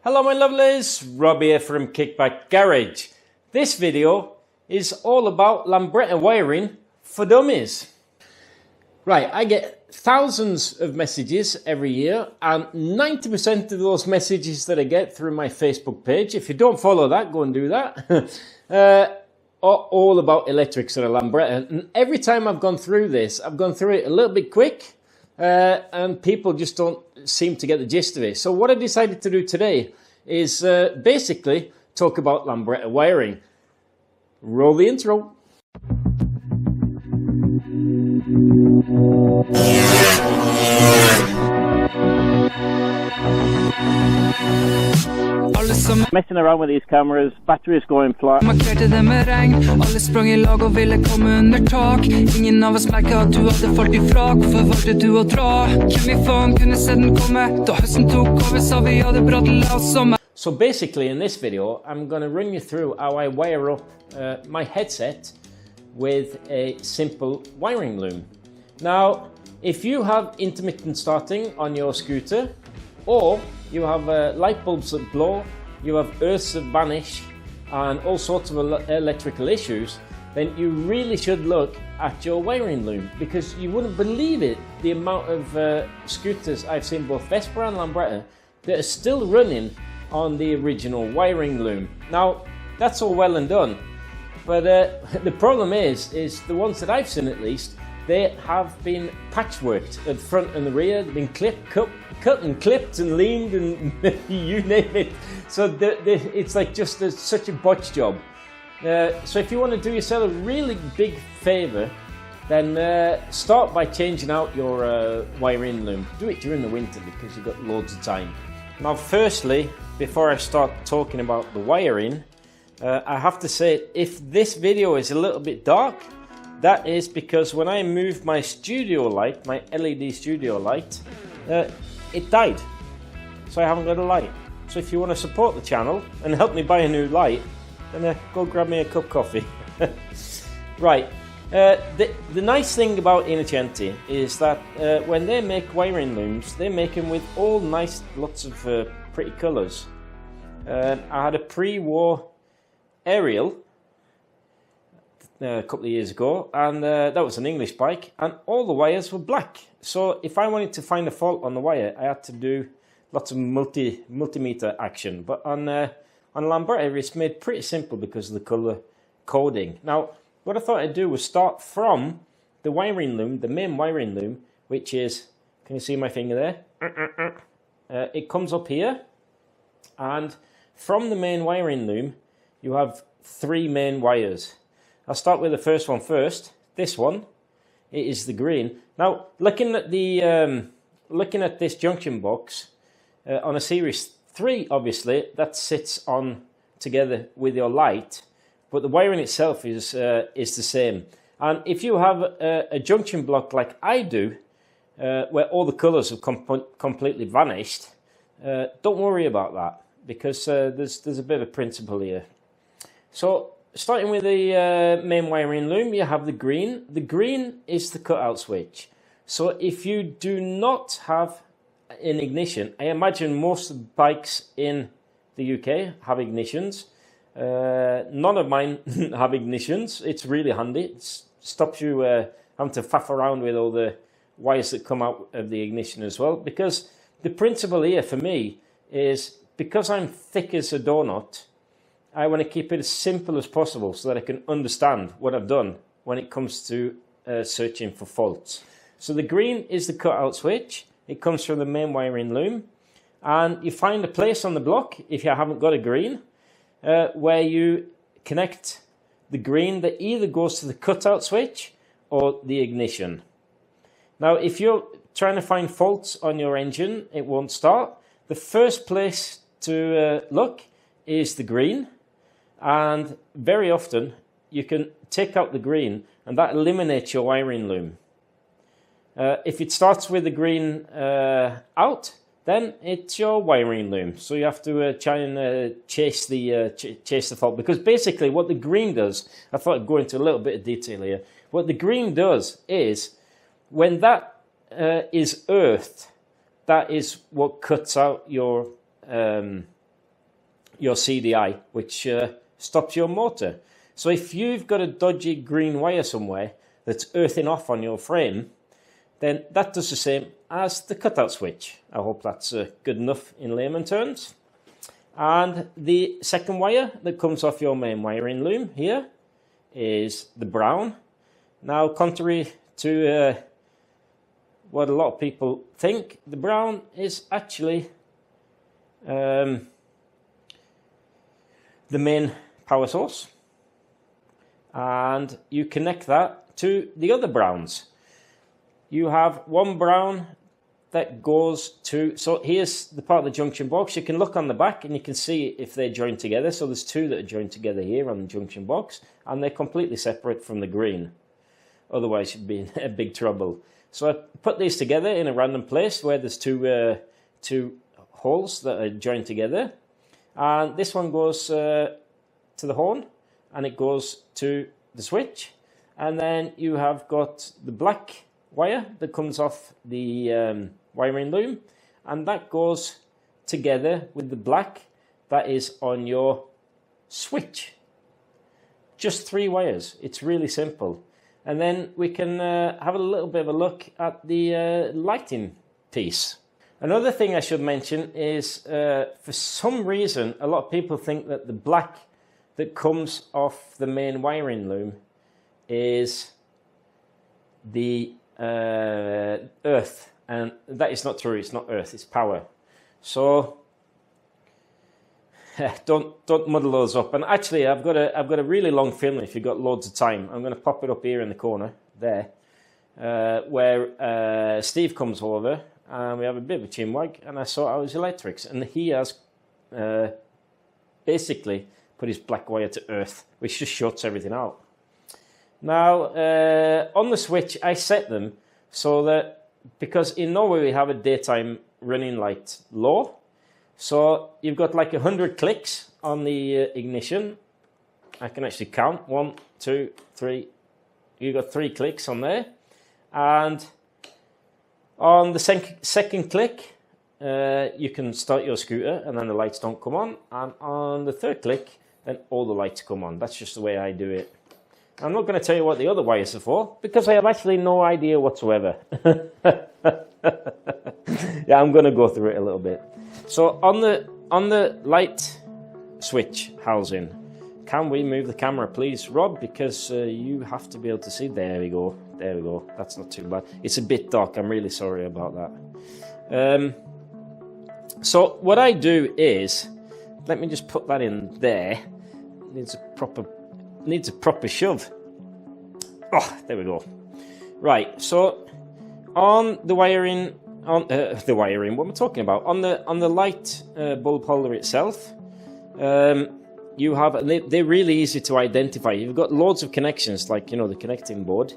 Hello my lovelies, Rob here from Kickback Garage. This video is all about Lambretta wiring for dummies. Right, I get thousands of messages every year, and 90% of those messages that I get through my Facebook page, if you don't follow that, go and do that, are all about electrics and a Lambretta. And every time I've gone through this, I've gone through it a little bit quick, and people just don't seem to get the gist of it. So what I decided to do today is basically talk about Lambretta wiring. Roll the intro. Messing around with these cameras, batteries going flat. Markerte det med regn, alle sprang I lag og ville komme under tak. Ingen av oss merket at du hadde falt ifra. Hvorfor valgte du å dra? Hvem I faen kunne se den komme? Da høsten tok over, sa vi hadde bratt la oss sommer. So basically in this video, I'm going to run you through how I wire up my headset with a simple wiring loom. Now, if you have intermittent starting on your scooter, or you have light bulbs that blow, you have earths that vanish, and all sorts of electrical issues, then you really should look at your wiring loom, because you wouldn't believe it, the amount of scooters I've seen, both Vespa and Lambretta, that are still running on the original wiring loom. Now, that's all well and done, but the problem is the ones that I've seen at least, they have been patchworked at the front and the rear. They've been cut and clipped and leaned and you name it. So it's like just such a botch job. So if you want to do yourself a really big favour, then start by changing out your wiring loom. Do it during the winter because you've got loads of time. Now firstly, before I start talking about the wiring, I have to say, if this video is a little bit dark, that is because when I moved my studio light, my LED studio light, it died. So I haven't got a light. So if you want to support the channel and help me buy a new light, then go grab me a cup of coffee. Right. The nice thing about Innocenti is that when they make wiring looms, they make them with all nice, lots of pretty colours. I had a pre-war aerial a couple of years ago, and that was an English bike, and all the wires were black. So if I wanted to find a fault on the wire, I had to do lots of multimeter action. But on Lambretta, it's made pretty simple because of the colour coding. Now, what I thought I'd do was start from the wiring loom, the main wiring loom, which is, can you see my finger there? It comes up here, and from the main wiring loom, you have three main wires. I'll start with the first one first. This one, it is the green. Now, looking at this junction box on a series 3, obviously that sits on together with your light, but the wiring itself is the same. And if you have a junction block like I do, where all the colours have completely vanished, don't worry about that, because there's a bit of principle here. So, starting with the main wiring loom, you have the green. The green is the cutout switch. So if you do not have an ignition, I imagine most of the bikes in the UK have ignitions. None of mine have ignitions. It's really handy. It stops you having to faff around with all the wires that come out of the ignition as well. Because the principle here for me is, because I'm thick as a donut, I want to keep it as simple as possible so that I can understand what I've done when it comes to searching for faults. So the green is the cutout switch. It comes from the main wiring loom. And you find a place on the block, if you haven't got a green, where you connect the green that either goes to the cutout switch or the ignition. Now, if you're trying to find faults on your engine, it won't start. The first place to look is the green. And very often you can take out the green, and that eliminates your wiring loom. If it starts with the green out, then it's your wiring loom. So you have to try and chase the fault, because basically what the green does, I thought I'd go into a little bit of detail here. What the green does is, when that is earthed, that is what cuts out your your CDI, which stops your motor. So if you've got a dodgy green wire somewhere that's earthing off on your frame, then that does the same as the cutout switch. I hope that's good enough in layman terms. And the second wire that comes off your main wiring loom here is the brown. Now, contrary to what a lot of people think, the brown is actually the main power source. And you connect that to the other browns. You have one brown that goes to, so here's the part of the junction box. You can look on the back and you can see if they're joined together. So there's two that are joined together here on the junction box, and they're completely separate from the green. Otherwise you'd be in big trouble. So I put these together in a random place where there's two holes that are joined together. And this one goes to the horn, and it goes to the switch. And then you have got the black wire that comes off the wiring loom, and that goes together with the black that is on your switch. Just 3 wires. It's really simple. And then we can have a little bit of a look at the lighting piece. Another thing I should mention is for some reason a lot of people think that the black that comes off the main wiring loom is the earth, and that is not true. It's not earth, it's power. So don't muddle those up. And actually I've got a really long film. If you've got loads of time, I'm going to pop it up here in the corner there, where Steve comes over and we have a bit of a chinwag, and I saw our electrics, and he has basically put his black wire to earth, which just shuts everything out. Now, on the switch, I set them so that, because in Norway we have a daytime running light law, so you've got like 100 clicks on the ignition. I can actually count, 1, 2, 3, you've got 3 clicks on there, and on the second click, you can start your scooter and then the lights don't come on, and on the third click, then all the lights come on. That's just the way I do it. I'm not going to tell you what the other wires are for, because I have actually no idea whatsoever. Yeah, I'm going to go through it a little bit. So on the light switch housing, can we move the camera, please, Rob? Because you have to be able to see. There we go. There we go. That's not too bad. It's a bit dark. I'm really sorry about that. So what I do is, let me just put that in there. Needs a proper shove. Oh, there we go. Right, so on the wiring, what am I talking about? On the light bulb holder itself, you have, they're really easy to identify. You've got loads of connections, like, you know, the connecting board.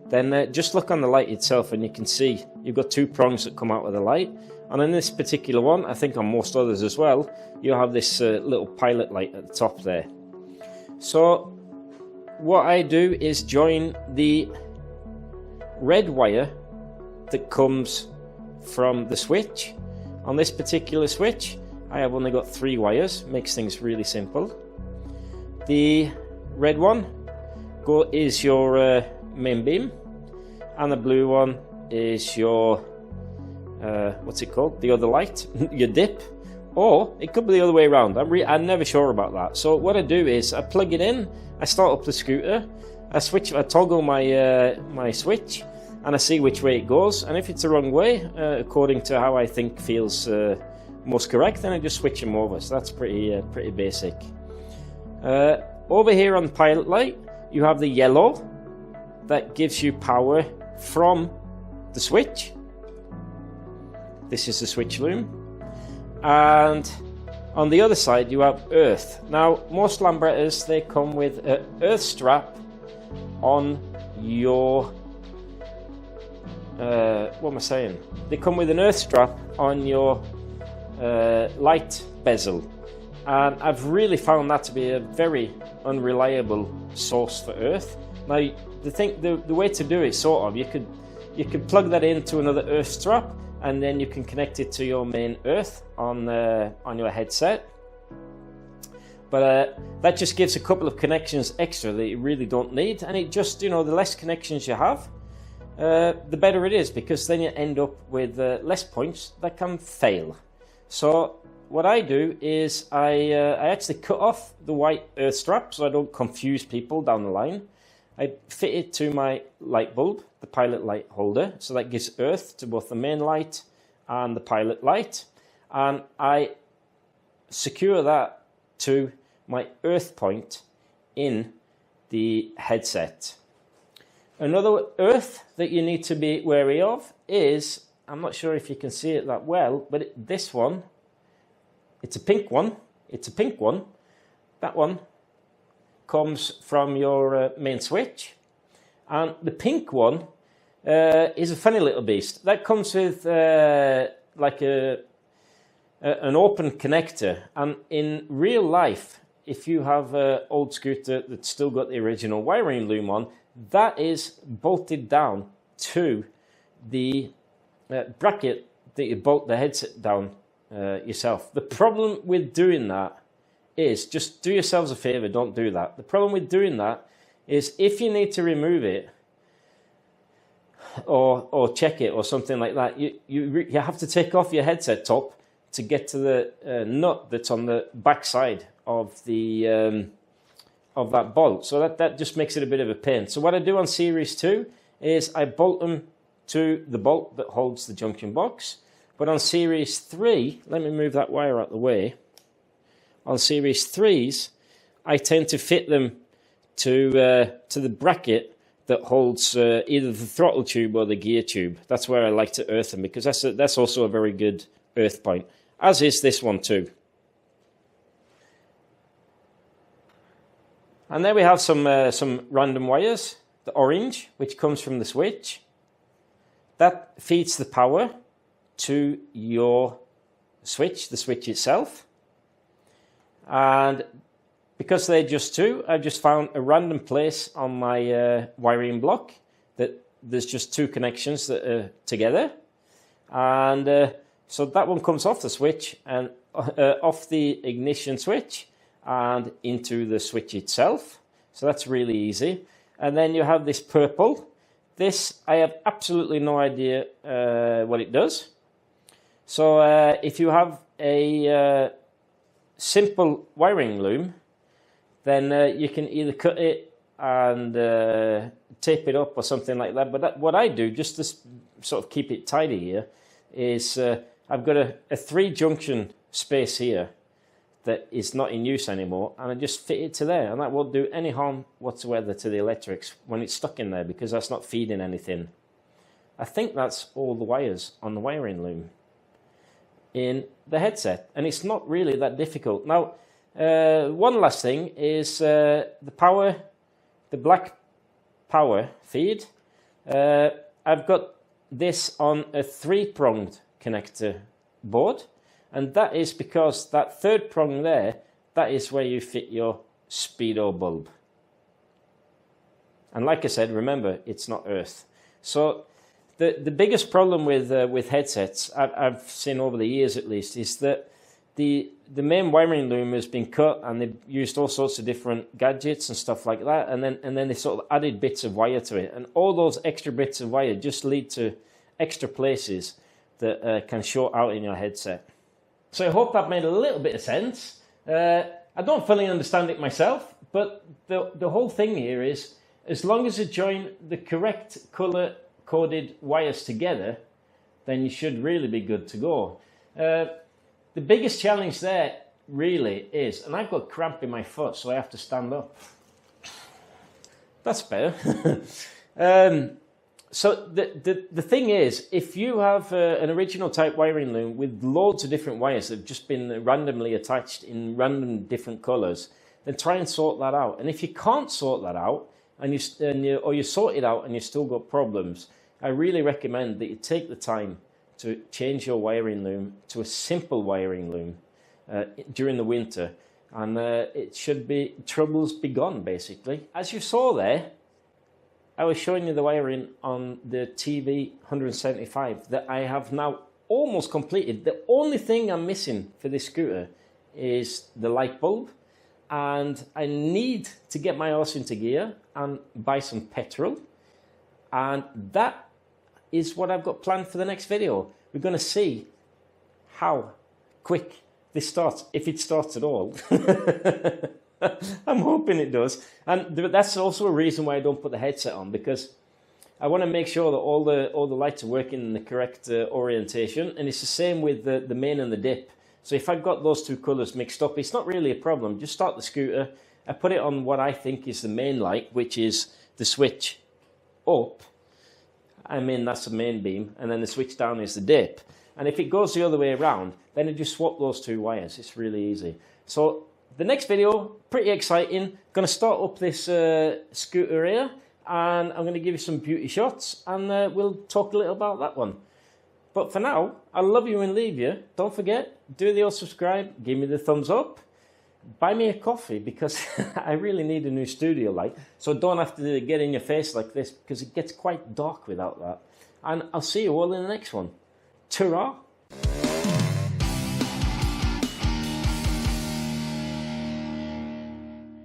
Then just look on the light itself and you can see you've got 2 prongs that come out of the light. And in this particular one, I think on most others as well, you have this little pilot light at the top there. So what I do is join the red wire that comes from the switch. On this particular switch, I have only got 3 wires, makes things really simple. The red one is your main beam, and the blue one is your, what's it called? The other light, your dip. Or it could be the other way around. I'm never sure about that. So what I do is I plug it in, I start up the scooter, I toggle my switch, and I see which way it goes. And if it's the wrong way, according to how I think feels most correct, then I just switch them over. So that's pretty basic. Over here on the pilot light, you have the yellow that gives you power from the switch. This is the switch loom. And on the other side you have earth. Now most Lambrettas, they come with an earth strap on your what am I saying? They come with an earth strap on your light bezel, and I've really found that to be a very unreliable source for earth. Now the way to do it, sort of, you could plug that into another earth strap, and then you can connect it to your main earth on your headset. But that just gives a couple of connections extra that you really don't need, and it just, you know, the less connections you have, the better it is, because then you end up with less points that can fail. So what I do is I actually cut off the white earth strap so I don't confuse people down the line. I fit it to my light bulb, the pilot light holder, so that gives earth to both the main light and the pilot light, and I secure that to my earth point in the headset. Another earth that you need to be wary of is, I'm not sure if you can see it that well, but this one, it's a pink one. That one comes from your main switch, and the pink one is a funny little beast. That comes with like an open connector, and in real life, if you have an old scooter that's still got the original wiring loom on, that is bolted down to the bracket that you bolt the headset down yourself. The problem with doing that is, just do yourselves a favor, don't do that. The problem with doing that is, if you need to remove it or check it or something like that, you have to take off your headset top to get to the nut that's on the back side of the of that bolt. So that just makes it a bit of a pain. So what I do on Series 2 is I bolt them to the bolt that holds the junction box. But on Series 3, let me move that wire out of the way. On Series 3s, I tend to fit them to the bracket that holds either the throttle tube or the gear tube. That's where I like to earth them, because that's also a very good earth point, as is this one too. And there we have some random wires. The orange, which comes from the switch, that feeds the power to your switch, the switch itself. And because they're just two, I've just found a random place on my wiring block that there's just two connections that are together. And so that one comes off the switch and off the ignition switch and into the switch itself. So that's really easy. And then you have this purple. This, I have absolutely no idea what it does. So if you have a simple wiring loom, then you can either cut it and tape it up or something like that. But what I do, just to sort of keep it tidy here, is I've got a 3-junction space here that is not in use anymore, and I just fit it to there, and that won't do any harm whatsoever to the electrics when it's stuck in there, because that's not feeding anything. I think that's all the wires on the wiring loom in the headset, and it's not really that difficult. Now, one last thing is the power, the black power feed. I've got this on a 3-pronged connector board, and that is because that 3rd prong there, that is where you fit your speedo bulb. And like I said, remember, it's not earth. So the biggest problem with headsets, I've seen over the years at least, is that the main wiring loom has been cut, and they've used all sorts of different gadgets and stuff like that, and then they sort of added bits of wire to it, and all those extra bits of wire just lead to extra places that can short out in your headset. So I hope that made a little bit of sense. I don't fully understand it myself, but the whole thing here is, as long as you join the correct color coded wires together, then you should really be good to go. The biggest challenge there really is, and I've got cramp in my foot, so I have to stand up. That's better. So the thing is, if you have an original type wiring loom with loads of different wires that have just been randomly attached in random different colors, then try and sort that out. And if you can't sort that out, or you sort it out and you've still got problems, I really recommend that you take the time to change your wiring loom to a simple wiring loom during the winter, and it should be, troubles be gone, basically. As you saw there, I was showing you the wiring on the TV 175 that I have now almost completed. The only thing I'm missing for this scooter is the light bulb, and I need to get my horse into gear and buy some petrol, and that is what I've got planned for the next video. We're going to see how quick this starts, if it starts at all. I'm hoping it does, and that's also a reason why I don't put the headset on, because I want to make sure that all the lights are working in the correct orientation, and it's the same with the main and the dip. So if I've got those two colours mixed up, it's not really a problem. Just start the scooter. I put it on what I think is the main light, which is the switch up. I mean, that's the main beam. And then the switch down is the dip. And if it goes the other way around, then I just swap those two wires. It's really easy. So the next video, pretty exciting. Going to start up this scooter here. And I'm going to give you some beauty shots. And we'll talk a little about that one. But for now, I love you and leave you. Don't forget, do the old subscribe, give me the thumbs up, buy me a coffee, because I really need a new studio light, so don't have to get in your face like this, because it gets quite dark without that. And I'll see you all in the next one. Ta-ra!